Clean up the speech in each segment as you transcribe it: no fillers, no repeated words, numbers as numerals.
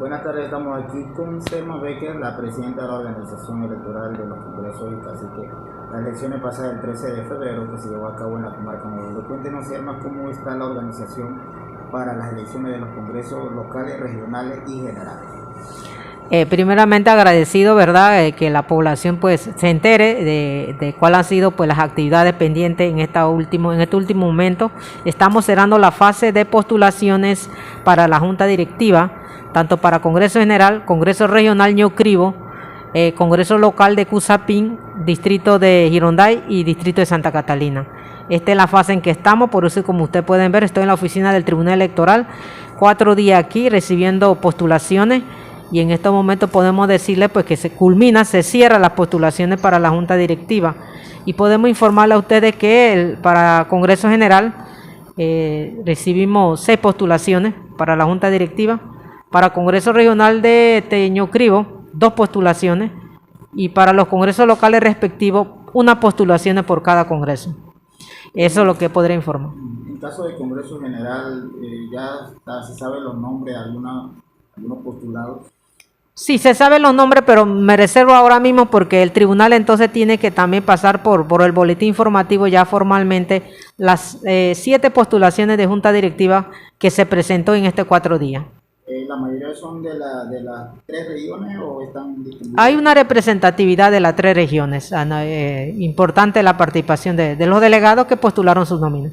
Buenas tardes, estamos aquí con Selma Becker, la presidenta de la Organización Electoral de los Congresos y Caciques. Las elecciones pasadas el 13 de febrero que se llevó a cabo en la comarca Modulo. Cuéntenos, Selma, cómo está la organización para las elecciones de los congresos locales, regionales y generales. Primeramente agradecido, ¿verdad?, que la población pues se entere de cuáles han sido pues las actividades pendientes en este último momento. Estamos cerrando la fase de postulaciones para la Junta Directiva, tanto para Congreso General, Congreso Regional Ñocribo, Congreso Local de Cusapín, Distrito de Gironday y Distrito de Santa Catalina. Esta es la fase en que estamos, por eso como ustedes pueden ver, estoy en la oficina del Tribunal Electoral, 4 días aquí recibiendo postulaciones. Y en estos momentos podemos decirle pues que se cierran las postulaciones para la Junta Directiva. Y podemos informarle a ustedes que para Congreso General recibimos 6 postulaciones para la Junta Directiva. Para Congreso Regional de Ñocribo, 2 postulaciones. Y para los congresos locales respectivos, 1 postulación por cada congreso. Eso es lo que podré informar. En caso de Congreso General, se sabe los nombres de algunos postulados. Sí, se saben los nombres, pero me reservo ahora mismo porque el tribunal entonces tiene que también pasar por el boletín informativo ya formalmente las 7 postulaciones de Junta Directiva que se presentó en estos 4 días. ¿La mayoría son de las 3 regiones o están distribuidas? Hay una representatividad de las 3 regiones. Importante la participación de los delegados que postularon sus nóminas.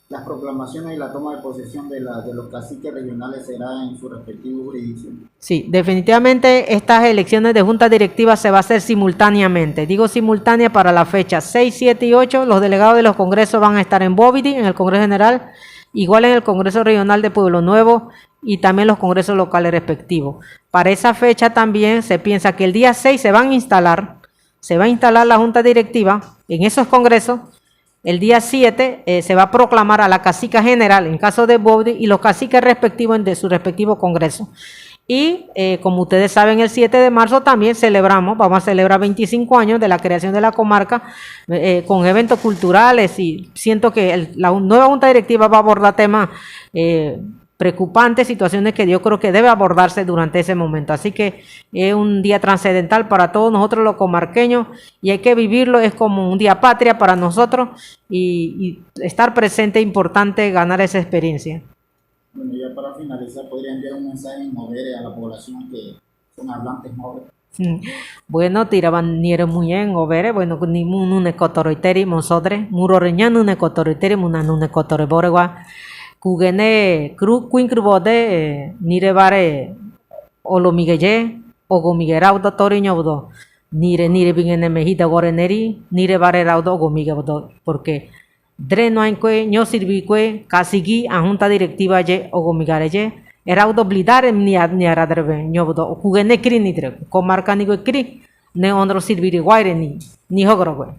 Las proclamaciones y la toma de posesión de los caciques regionales será en su respectivo jurisdicción. Sí, definitivamente estas elecciones de Junta Directiva se va a hacer simultáneamente. Digo simultánea para la fecha 6, 7 y 8. Los delegados de los congresos van a estar en Bovidi, en el Congreso General, igual en el Congreso Regional de Pueblo Nuevo y también los congresos locales respectivos. Para esa fecha también se piensa que el día 6 se va a instalar la Junta Directiva en esos congresos. El día 7 se va a proclamar a la cacica general en caso de Bovidi y los caciques respectivos de su respectivo congreso. Y como ustedes saben, el 7 de marzo también vamos a celebrar 25 años de la creación de la comarca con eventos culturales, y siento que la nueva Junta Directiva va a abordar temas preocupantes, situaciones que yo creo que debe abordarse durante ese momento. Así que es un día trascendental para todos nosotros los comarqueños y hay que vivirlo, es como un día patria para nosotros y estar presente es importante, ganar esa experiencia. Bueno, ya para finalizar, ¿podría enviar un mensaje en Movere a la población que son hablantes Movere? Bueno, tiraban niere muy bien, Overe, bueno, ni un ecotoroiteri, monsodre, muro reñano, un ecotoroiteri, un ecotoroiboregua. Kugene Quinkrubode nire olo migeye ogo migeraudo toriñodo nire bingene mejita goreneri nire bare raudo ogo migebodo porque dreno ankwe ño sirvikwe kasigi a Junta Directiva ye ogo migareye eraudo blidare ni aradreve ñobodo kugene kri nidre comarca ni kri ne ondro sirviri guaire ni hogro